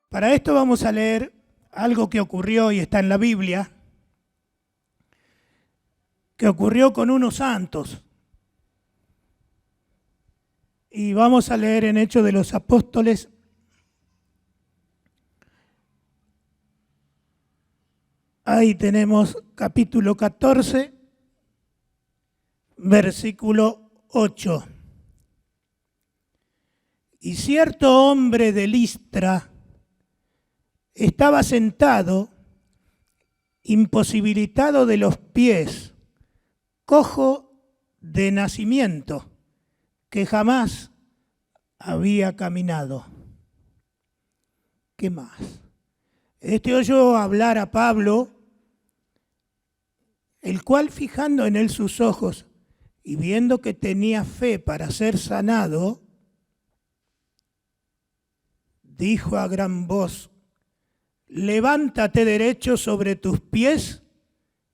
Para esto vamos a leer algo que ocurrió y está en la Biblia, que ocurrió con unos santos. Y vamos a leer en Hechos de los Apóstoles, ahí tenemos capítulo 14, versículo 8. Y cierto hombre de Listra estaba sentado, imposibilitado de los pies, cojo de nacimiento, que jamás había caminado. ¿Qué más? Este oyó hablar a Pablo, el cual, fijando en él sus ojos y viendo que tenía fe para ser sanado, dijo a gran voz: levántate derecho sobre tus pies.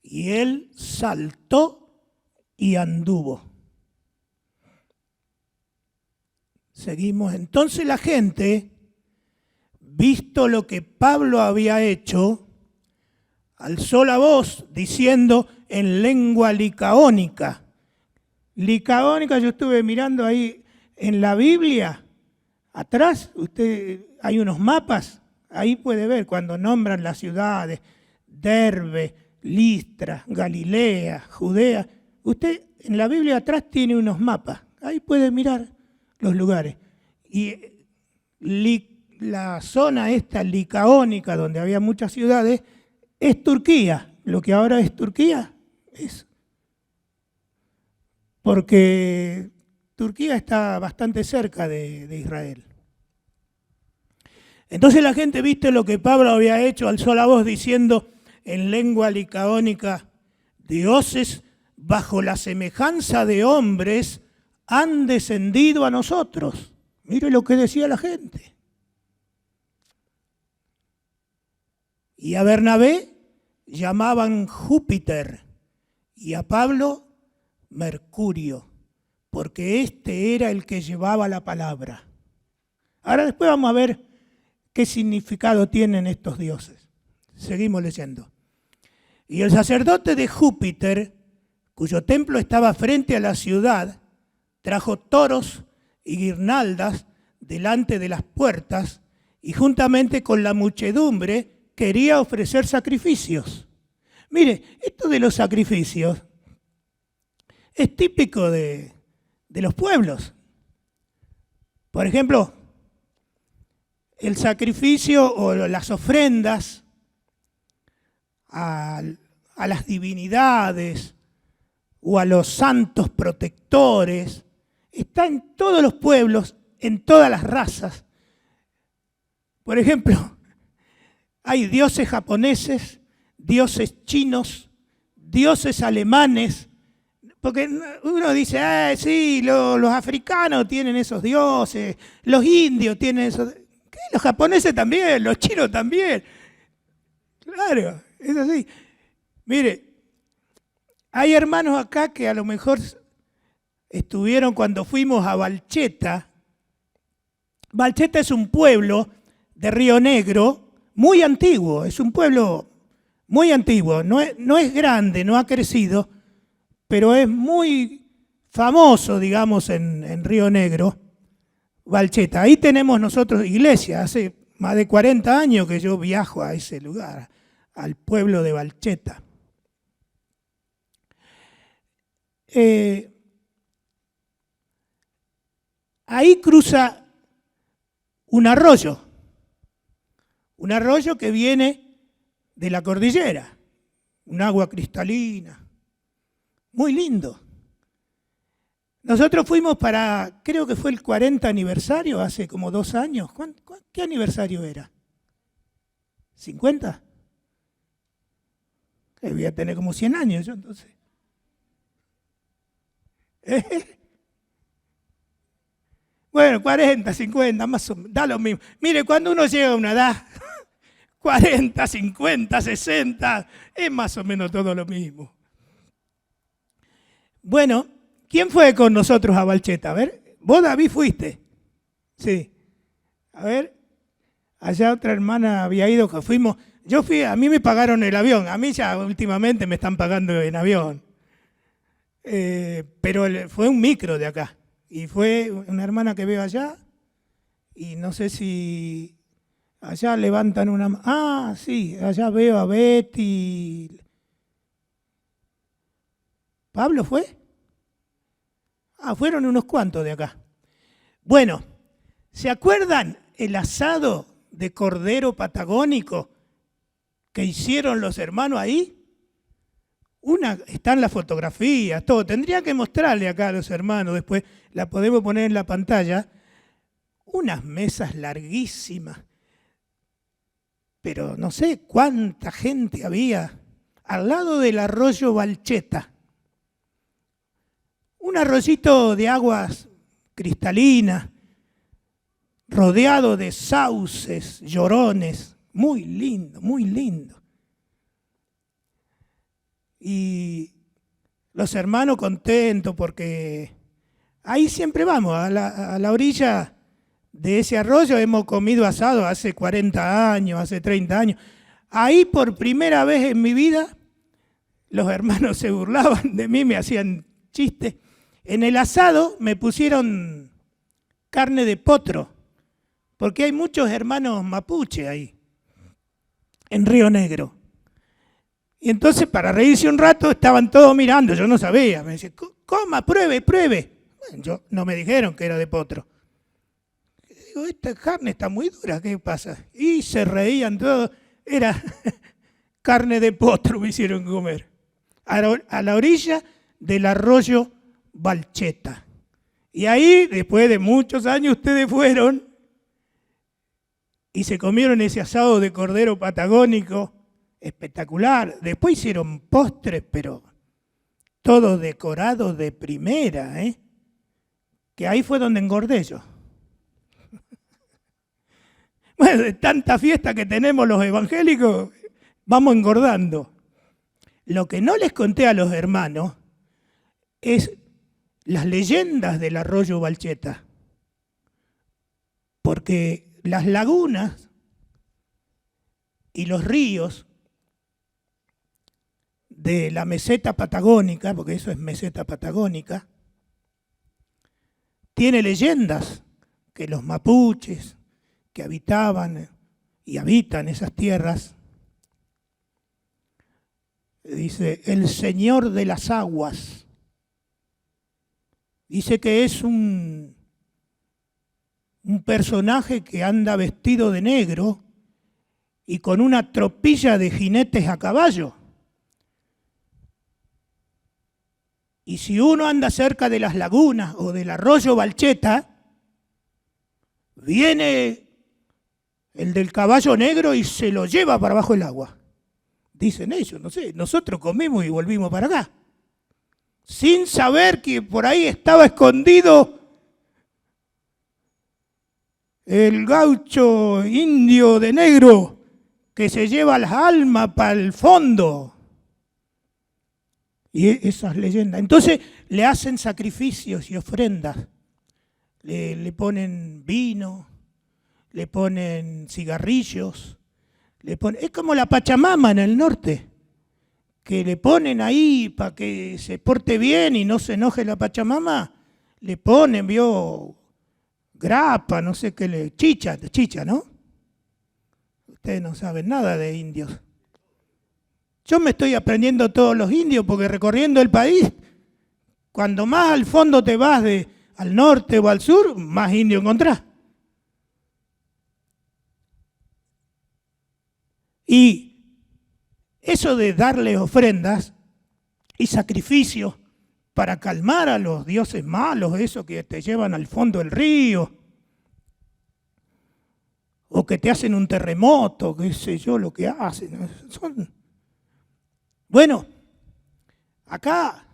Y él saltó y anduvo. Seguimos. Entonces la gente, visto lo que Pablo había hecho, alzó la voz diciendo en lengua licaónica. Licaónica, yo estuve mirando ahí en la Biblia, atrás, hay unos mapas, ahí puede ver cuando nombran las ciudades, Derbe, Listra, Galilea, Judea. Usted en la Biblia atrás tiene unos mapas, ahí puede mirar los lugares. Y la zona esta licaónica, donde había muchas ciudades, es Turquía. Lo que ahora es Turquía es porque Turquía está bastante cerca de Israel. Entonces la gente, viste lo que Pablo había hecho, alzó la voz diciendo en lengua licaónica: dioses bajo la semejanza de hombres han descendido a nosotros. Mire lo que decía la gente. Y a Bernabé llamaban Júpiter y a Pablo Mercurio, porque este era el que llevaba la palabra. Ahora después vamos a ver qué significado tienen estos dioses. Seguimos leyendo. Y el sacerdote de Júpiter, cuyo templo estaba frente a la ciudad, trajo toros y guirnaldas delante de las puertas y juntamente con la muchedumbre quería ofrecer sacrificios. Mire, esto de los sacrificios es típico de los pueblos. Por ejemplo, el sacrificio o las ofrendas a las divinidades o a los santos protectores está en todos los pueblos, en todas las razas. Por ejemplo, hay dioses japoneses, dioses chinos, dioses alemanes, porque uno dice, sí, los africanos tienen esos dioses, los indios tienen esos. ¿Qué? Los japoneses también, los chinos también. Claro, es así. Mire, hay hermanos acá que a lo mejor estuvieron cuando fuimos a Valcheta. Valcheta es un pueblo de Río Negro muy antiguo, es un pueblo muy antiguo, no es grande, no ha crecido, pero es muy famoso, digamos, en Río Negro, Valcheta. Ahí tenemos nosotros iglesia, hace más de 40 años que yo viajo a ese lugar, al pueblo de Valcheta. Ahí cruza un arroyo que viene de la cordillera, un agua cristalina, muy lindo. Nosotros fuimos creo que fue el 40 aniversario, hace como 2 años. ¿Qué aniversario era? ¿50? Voy a tener como 100 años yo entonces. Bueno, 40, 50, más o menos, da lo mismo. Mire, cuando uno llega a una edad, 40, 50, 60, es más o menos todo lo mismo. Bueno, ¿quién fue con nosotros a Valcheta? A ver, Vos, David, fuiste. Sí. A ver, allá otra hermana había ido, que fuimos. Yo fui, a mí me pagaron el avión. A mí ya últimamente me están pagando en avión. Pero fue un micro de acá. Y fue una hermana que veo allá. Y no sé si allá levantan una... Ah, sí, allá veo a Betty. ¿Pablo fue? Ah, fueron unos cuantos de acá. Bueno, ¿se acuerdan el asado de cordero patagónico que hicieron los hermanos ahí? Están las fotografías, todo. Tendría que mostrarle acá a los hermanos, después la podemos poner en la pantalla. Unas mesas larguísimas, pero no sé cuánta gente había, al lado del arroyo Balcheta. Un arroyito de aguas cristalinas, rodeado de sauces, llorones, muy lindo, muy lindo. Y los hermanos contentos porque ahí siempre vamos, a la orilla de ese arroyo hemos comido asado hace 40 años, hace 30 años. Ahí por primera vez en mi vida los hermanos se burlaban de mí, me hacían chistes. En el asado me pusieron carne de potro, porque hay muchos hermanos mapuche ahí, en Río Negro. Y entonces para reírse un rato estaban todos mirando, yo no sabía, me decían, coma, pruebe, pruebe. Bueno, no me dijeron que era de potro. Digo, esta carne está muy dura, ¿qué pasa? Y se reían todos, era carne de potro me hicieron comer. A la orilla del arroyo Balcheta. Y ahí, después de muchos años, ustedes fueron y se comieron ese asado de cordero patagónico espectacular. Después hicieron postres, pero todo decorado de primera, ¿eh? Que ahí fue donde engordé yo. Bueno, de tanta fiesta que tenemos los evangélicos, vamos engordando. Lo que no les conté a los hermanos es las leyendas del arroyo Balcheta. Porque las lagunas y los ríos de la meseta patagónica, porque eso es meseta patagónica, tiene leyendas que los mapuches que habitaban y habitan esas tierras, dice, el Señor de las Aguas. Dice que es un personaje que anda vestido de negro y con una tropilla de jinetes a caballo. Y si uno anda cerca de las lagunas o del arroyo Balcheta, viene el del caballo negro y se lo lleva para abajo el agua. Dicen ellos, no sé, nosotros comimos y volvimos para acá. Sin saber que por ahí estaba escondido el gaucho indio de negro que se lleva las almas para el fondo. Y esas leyendas. Entonces le hacen sacrificios y ofrendas. Le ponen vino, le ponen cigarrillos, es como la Pachamama en el norte, que le ponen ahí para que se porte bien y no se enoje la Pachamama, le ponen, grapa, no sé qué, chicha, ¿no? Ustedes no saben nada de indios. Yo me estoy aprendiendo todos los indios porque recorriendo el país, cuando más al fondo te vas al norte o al sur, más indios encontrás. Y eso de darle ofrendas y sacrificios para calmar a los dioses malos, esos que te llevan al fondo del río, o que te hacen un terremoto, qué sé yo, lo que hacen. Bueno, acá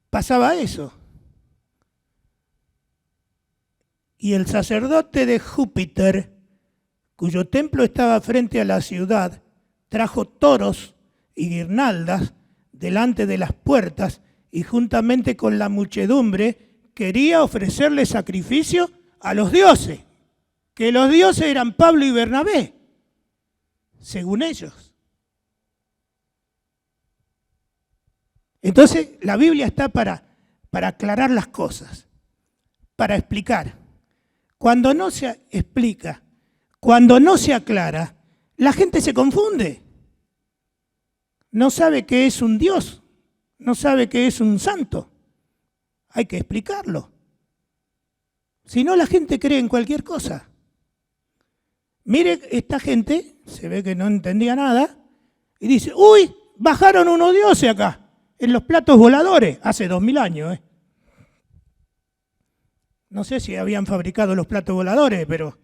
pasaba eso. Y el sacerdote de Júpiter, cuyo templo estaba frente a la ciudad, trajo toros y guirnaldas delante de las puertas y juntamente con la muchedumbre quería ofrecerle sacrificio a los dioses, que los dioses eran Pablo y Bernabé, según ellos. Entonces, la Biblia está para aclarar las cosas, para explicar. Cuando no se explica, cuando no se aclara, la gente se confunde. No sabe qué es un Dios, no sabe qué es un santo. Hay que explicarlo. Si no, la gente cree en cualquier cosa. Mire, esta gente, se ve que no entendía nada, y dice, uy, bajaron unos dioses acá, en los platos voladores, hace 2000 años. No sé si habían fabricado los platos voladores, pero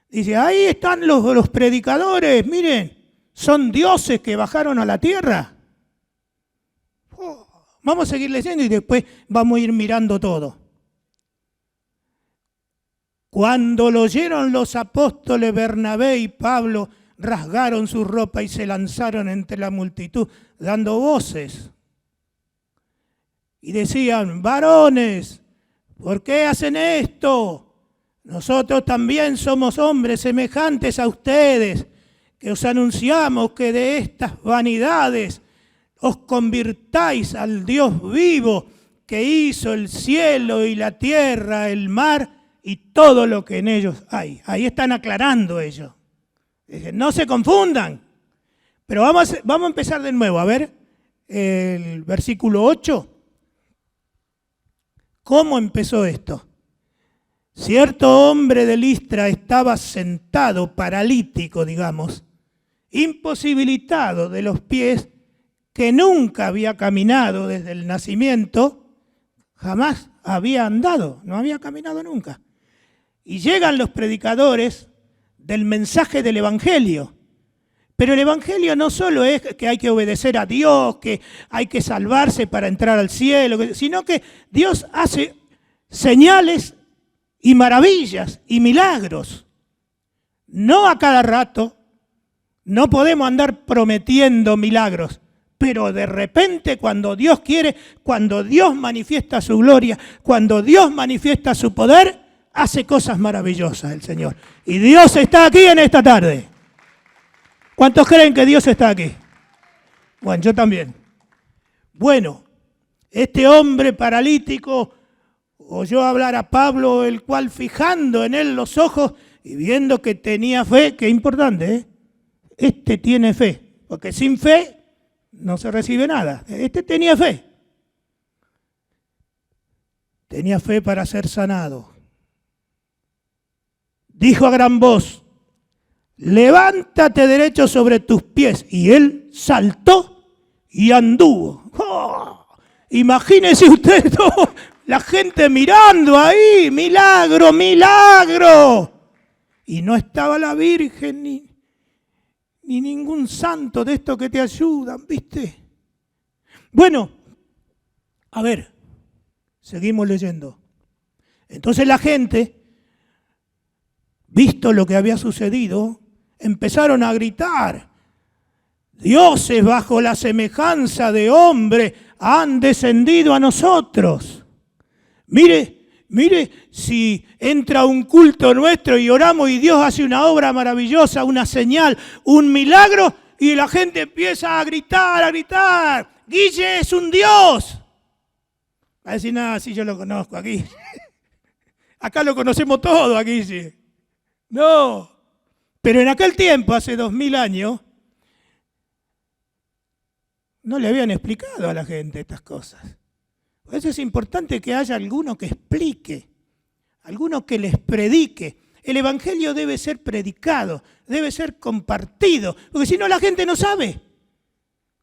dice, ahí están los predicadores, miren, son dioses que bajaron a la tierra. Vamos a seguir leyendo y después vamos a ir mirando todo. Cuando lo oyeron los apóstoles Bernabé y Pablo, rasgaron su ropa y se lanzaron entre la multitud, dando voces. Y decían, varones, ¿por qué hacen esto? Nosotros también somos hombres semejantes a ustedes, que os anunciamos que de estas vanidades os convirtáis al Dios vivo, que hizo el cielo y la tierra, el mar y todo lo que en ellos hay. Ahí están aclarando ellos. Dicen, no se confundan. Pero vamos a empezar de nuevo. A ver, el versículo 8. ¿Cómo empezó esto? Cierto hombre de Listra estaba sentado, paralítico, digamos, imposibilitado de los pies, que nunca había caminado desde el nacimiento, jamás había andado, no había caminado nunca. Y llegan los predicadores del mensaje del Evangelio. Pero el Evangelio no solo es que hay que obedecer a Dios, que hay que salvarse para entrar al cielo, sino que Dios hace señales y maravillas y milagros. No a cada rato, no podemos andar prometiendo milagros, pero de repente cuando Dios quiere, cuando Dios manifiesta su gloria, cuando Dios manifiesta su poder, hace cosas maravillosas el Señor. Y Dios está aquí en esta tarde. ¿Cuántos creen que Dios está aquí? Bueno, yo también. Bueno, este hombre paralítico oyó hablar a Pablo, el cual fijando en él los ojos y viendo que tenía fe, que importante, ¿eh? Este tiene fe, porque sin fe no se recibe nada. Este tenía fe. Tenía fe para ser sanado. Dijo a gran voz, levántate derecho sobre tus pies. Y él saltó y anduvo. ¡Oh! Imagínense ustedes todo, la gente mirando ahí, milagro, milagro. Y no estaba la Virgen ni ningún santo de estos que te ayudan, ¿viste? Bueno, a ver, seguimos leyendo. Entonces la gente, visto lo que había sucedido, empezaron a gritar, dioses bajo la semejanza de hombre han descendido a nosotros. Mire, si entra un culto nuestro y oramos y Dios hace una obra maravillosa, una señal, un milagro, y la gente empieza a gritar, Guille es un Dios. Va a decir, nada, si yo lo conozco aquí. Acá lo conocemos todo, aquí sí. No, pero en aquel tiempo, hace 2000 años, no le habían explicado a la gente estas cosas. Por eso es importante que haya alguno que explique, alguno que les predique. El Evangelio debe ser predicado, debe ser compartido, porque si no la gente no sabe.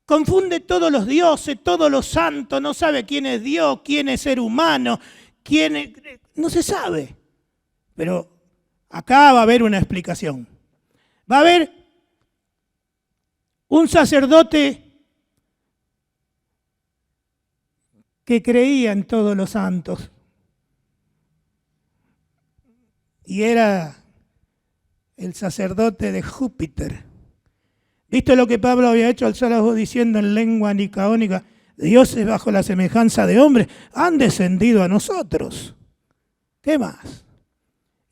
Confunde todos los dioses, todos los santos, no sabe quién es Dios, quién es ser humano, quién es... No se sabe. Pero acá va a haber una explicación. Va a haber un sacerdote que creía en todos los santos. Y era el sacerdote de Júpiter. ¿Viste lo que Pablo había hecho al sábado diciendo en lengua licaónica? dioses bajo la semejanza de hombres, han descendido a nosotros. ¿Qué más?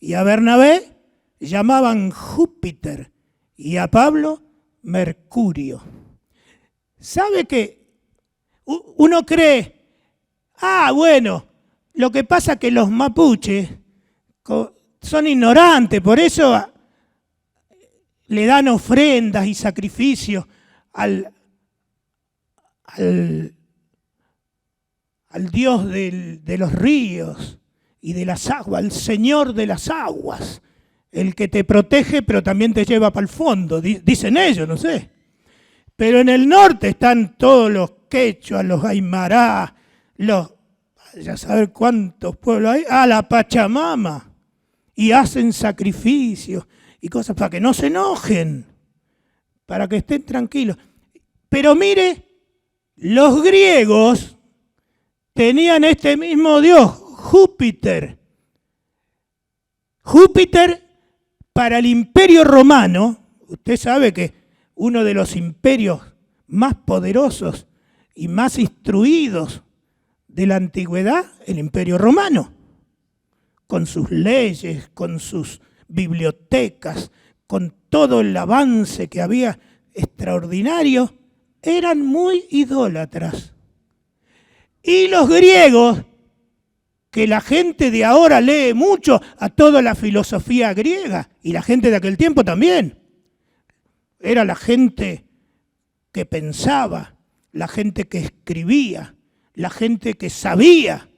Y a Bernabé llamaban Júpiter y a Pablo Mercurio. ¿Sabe que uno cree, bueno, lo que pasa es que los mapuches son ignorantes, por eso le dan ofrendas y sacrificios al Dios de los ríos y de las aguas, al Señor de las aguas, el que te protege pero también te lleva para el fondo, dicen ellos, no sé. Pero en el norte están todos los quechuas, los aymará, ya saber cuántos pueblos hay, la Pachamama, y hacen sacrificios y cosas para que no se enojen, para que estén tranquilos. Pero mire, los griegos tenían este mismo dios, Júpiter. Júpiter para el Imperio Romano, usted sabe que uno de los imperios más poderosos y más instruidos de la antigüedad, el Imperio Romano, con sus leyes, con sus bibliotecas, con todo el avance que había extraordinario, eran muy idólatras. Y los griegos, que la gente de ahora lee mucho a toda la filosofía griega, y la gente de aquel tiempo también, era la gente que pensaba, la gente que escribía, la gente que sabía.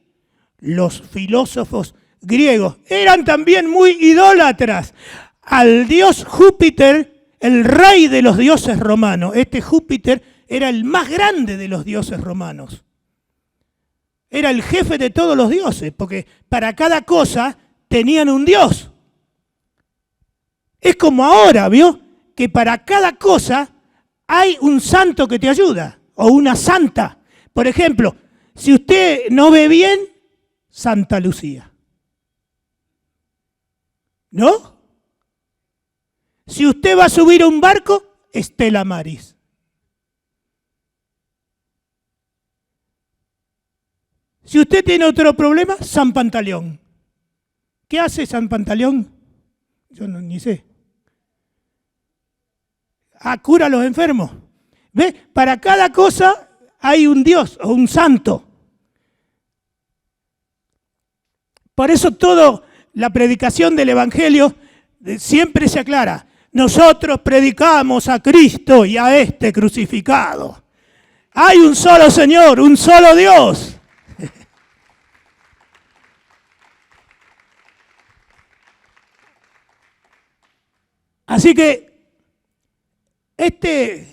Los filósofos griegos eran también muy idólatras al dios Júpiter, el rey de los dioses romanos. Este Júpiter era el más grande de los dioses romanos. Era el jefe de todos los dioses, porque para cada cosa tenían un dios. Es como ahora, ¿vio? Que para cada cosa hay un santo que te ayuda, o una santa. Por ejemplo, si usted no ve bien, Santa Lucía. ¿No? Si usted va a subir a un barco, Estela Maris. Si usted tiene otro problema, San Pantaleón. ¿Qué hace San Pantaleón? Yo ni sé. Cura a los enfermos. ¿Ve? Para cada cosa hay un Dios o un santo. Por eso toda la predicación del Evangelio siempre se aclara. Nosotros predicamos a Cristo y a este crucificado. Hay un solo Señor, un solo Dios. Así que este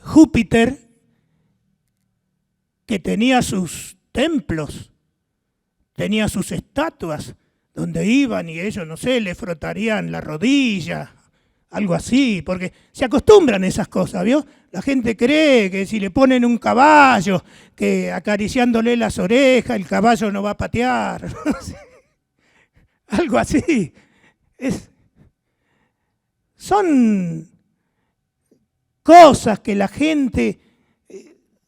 Júpiter, que tenía sus templos, tenía sus estatuas, donde iban y ellos, no sé, le frotarían la rodilla, algo así, porque se acostumbran a esas cosas, ¿vio? La gente cree que si le ponen un caballo, que acariciándole las orejas, el caballo no va a patear. Algo así. Son cosas que la gente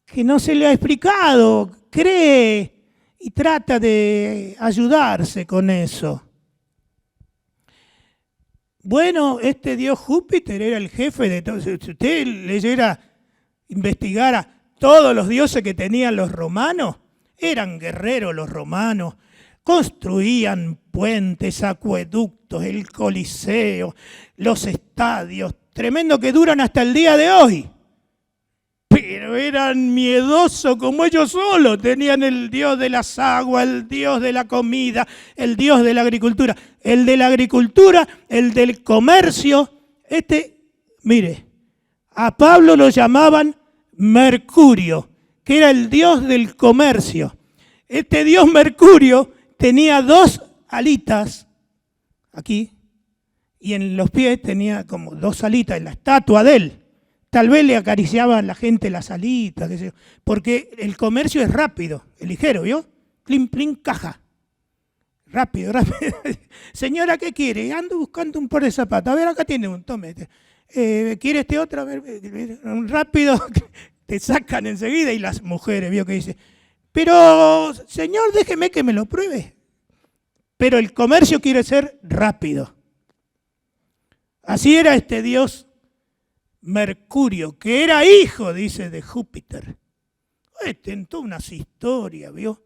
que no se le ha explicado cree y trata de ayudarse con eso. Bueno, este dios Júpiter era el jefe de todo. Si usted leyera, investigara todos los dioses que tenían los romanos, eran guerreros los romanos, construían puentes, acueductos, el Coliseo, los estadios, tremendo que duran hasta el día de hoy. Pero eran miedosos como ellos solos, tenían el dios de las aguas, el dios de la comida, el dios de la agricultura. El de la agricultura, el del comercio, mire, a Pablo lo llamaban Mercurio, que era el dios del comercio. Este dios Mercurio tenía 2 alitas aquí y en los pies tenía como 2 alitas en la estatua de él. Tal vez le acariciaban la gente las alitas, qué sé yo, porque el comercio es rápido, es ligero, ¿vio? Plin, plin, caja. Rápido, rápido. Señora, ¿qué quiere? Ando buscando un par de zapatos. A ver, acá tiene un, tome. ¿Quiere este otro? A ver, rápido, te sacan enseguida y las mujeres, vio que dice, pero Señor, déjeme que me lo pruebe. Pero el comercio quiere ser rápido. Así era este dios Mercurio, que era hijo, dice, de Júpiter. Tentó unas historias, ¿vio?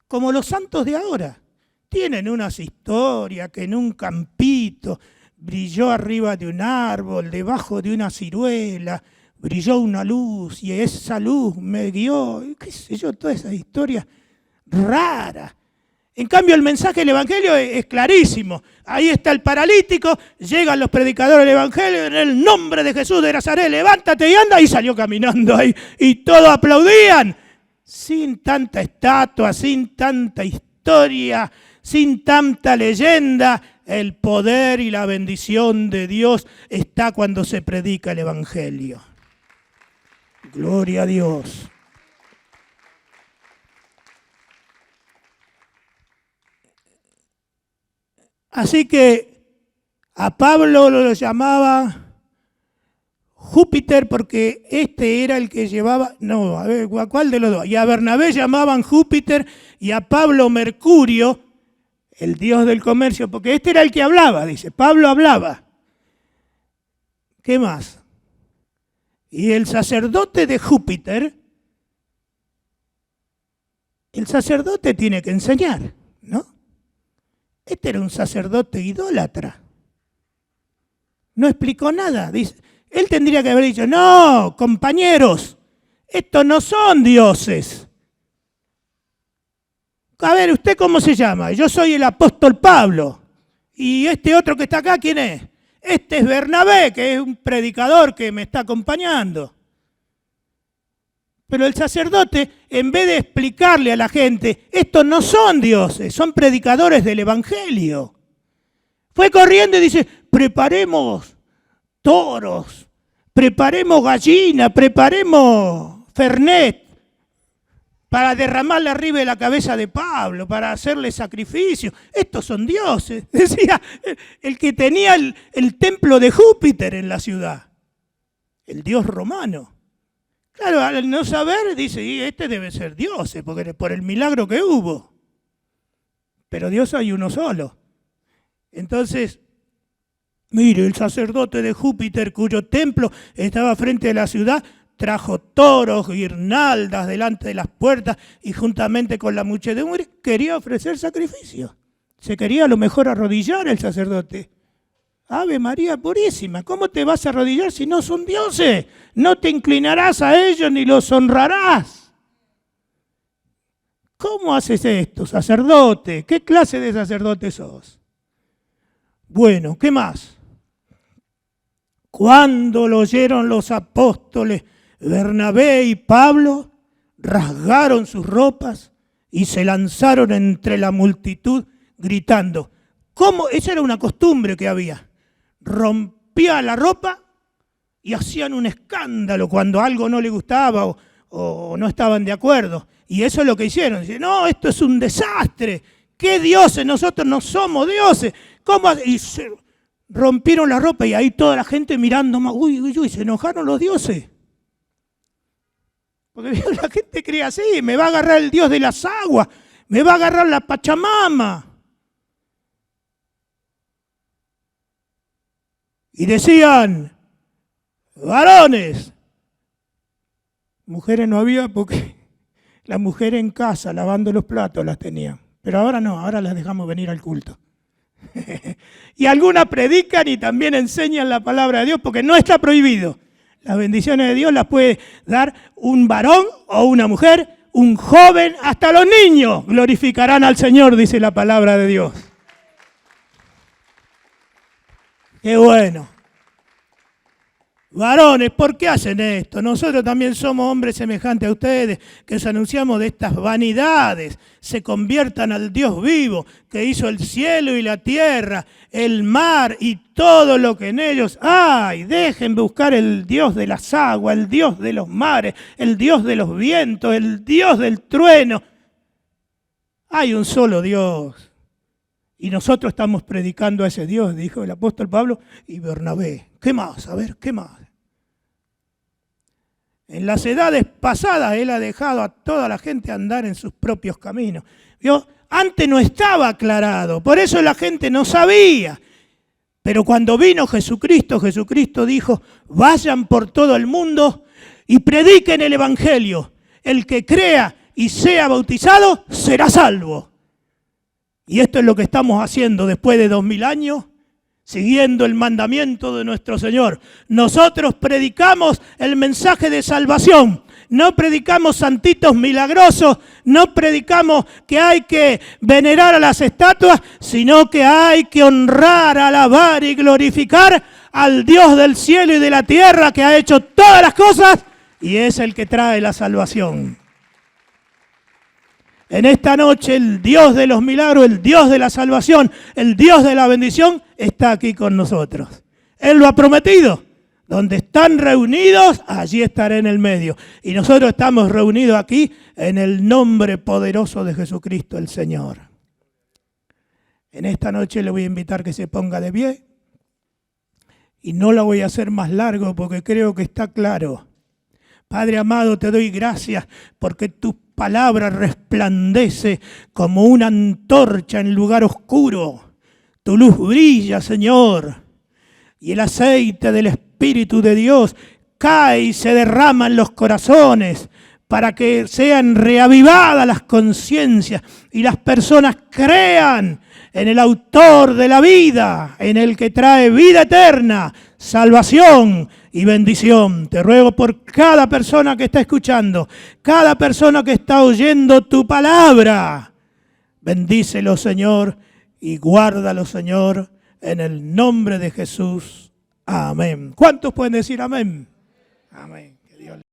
Como los santos de ahora. Tienen unas historias que en un campito brilló arriba de un árbol, debajo de una ciruela, brilló una luz y esa luz me guió, qué sé yo, todas esas historias raras. En cambio, el mensaje del Evangelio es clarísimo. Ahí está el paralítico, llegan los predicadores del Evangelio, en el nombre de Jesús de Nazaret, levántate y anda, y salió caminando ahí. Y todos aplaudían, sin tanta estatua, sin tanta historia, sin tanta leyenda. El poder y la bendición de Dios está cuando se predica el Evangelio. Gloria a Dios. Así que a Pablo lo llamaba Júpiter porque este era el que llevaba, no, a ver, ¿a cuál de los dos? Y a Bernabé llamaban Júpiter y a Pablo Mercurio, el dios del comercio, porque este era el que hablaba, dice, Pablo hablaba. ¿Qué más? Y el sacerdote de Júpiter, el sacerdote tiene que enseñar, ¿no? Este era un sacerdote idólatra. No explicó nada. Dice, él tendría que haber dicho, no, compañeros, estos no son dioses. A ver, ¿usted cómo se llama? Yo soy el apóstol Pablo. ¿Y este otro que está acá, quién es? Este es Bernabé, que es un predicador que me está acompañando. Pero el sacerdote, en vez de explicarle a la gente, estos no son dioses, son predicadores del Evangelio. Fue corriendo y dice, preparemos toros, preparemos gallina, preparemos fernet para derramarle arriba de la cabeza de Pablo, para hacerle sacrificio. Estos son dioses, decía el que tenía el templo de Júpiter en la ciudad, el dios romano. Claro, al no saber, dice, y este debe ser Dios, porque por el milagro que hubo. Pero Dios hay uno solo. Entonces, mire, el sacerdote de Júpiter, cuyo templo estaba frente a la ciudad, trajo toros, guirnaldas delante de las puertas y juntamente con la muchedumbre quería ofrecer sacrificio. Se quería a lo mejor arrodillar el sacerdote. Ave María Purísima, ¿cómo te vas a arrodillar si no son dioses? No te inclinarás a ellos ni los honrarás. ¿Cómo haces esto, sacerdote? ¿Qué clase de sacerdote sos? Bueno, ¿qué más? Cuando lo oyeron los apóstoles Bernabé y Pablo, rasgaron sus ropas y se lanzaron entre la multitud gritando. ¿Cómo? Esa era una costumbre que había. Rompían la ropa y hacían un escándalo cuando algo no le gustaba o no estaban de acuerdo. Y eso es lo que hicieron. Dicen, no, esto es un desastre. ¿Qué dioses? Nosotros no somos dioses. ¿Cómo? Y se rompieron la ropa y ahí toda la gente mirando más. Uy, uy, uy, se enojaron los dioses. Porque la gente cree así, me va a agarrar el dios de las aguas, me va a agarrar la Pachamama. Y decían, varones, mujeres no había porque las mujeres en casa lavando los platos las tenían. Pero ahora no, ahora las dejamos venir al culto. Y algunas predican y también enseñan la palabra de Dios porque no está prohibido. Las bendiciones de Dios las puede dar un varón o una mujer, un joven, hasta los niños glorificarán al Señor, dice la palabra de Dios. Qué bueno. Varones, ¿por qué hacen esto? Nosotros también somos hombres semejantes a ustedes, que os anunciamos de estas vanidades. Se conviertan al Dios vivo, que hizo el cielo y la tierra, el mar y todo lo que en ellos hay. Dejen buscar el Dios de las aguas, el Dios de los mares, el Dios de los vientos, el Dios del trueno. Hay un solo Dios. Y nosotros estamos predicando a ese Dios, dijo el apóstol Pablo y Bernabé. ¿Qué más? A ver, ¿qué más? En las edades pasadas Él ha dejado a toda la gente andar en sus propios caminos. ¿Vio? Antes no estaba aclarado, por eso la gente no sabía. Pero cuando vino Jesucristo, Jesucristo dijo, vayan por todo el mundo y prediquen el Evangelio. El que crea y sea bautizado será salvo. Y esto es lo que estamos haciendo después de 2000 años, siguiendo el mandamiento de nuestro Señor. Nosotros predicamos el mensaje de salvación. No predicamos santitos milagrosos, no predicamos que hay que venerar a las estatuas, sino que hay que honrar, alabar y glorificar al Dios del cielo y de la tierra que ha hecho todas las cosas y es el que trae la salvación. En esta noche el Dios de los milagros, el Dios de la salvación, el Dios de la bendición está aquí con nosotros. Él lo ha prometido. Donde están reunidos, allí estaré en el medio. Y nosotros estamos reunidos aquí en el nombre poderoso de Jesucristo el Señor. En esta noche le voy a invitar que se ponga de pie. Y no la voy a hacer más largo porque creo que está claro. Padre amado, te doy gracias porque tu palabra resplandece como una antorcha en lugar oscuro. Tu luz brilla, Señor. Y el aceite del Espíritu de Dios cae y se derrama en los corazones para que sean reavivadas las conciencias y las personas crean en el autor de la vida, en el que trae vida eterna, salvación y bendición. Te ruego por cada persona que está escuchando, cada persona que está oyendo tu palabra. Bendícelo, Señor, y guárdalo, Señor, en el nombre de Jesús. Amén. ¿Cuántos pueden decir amén? Amén. Que Dios le...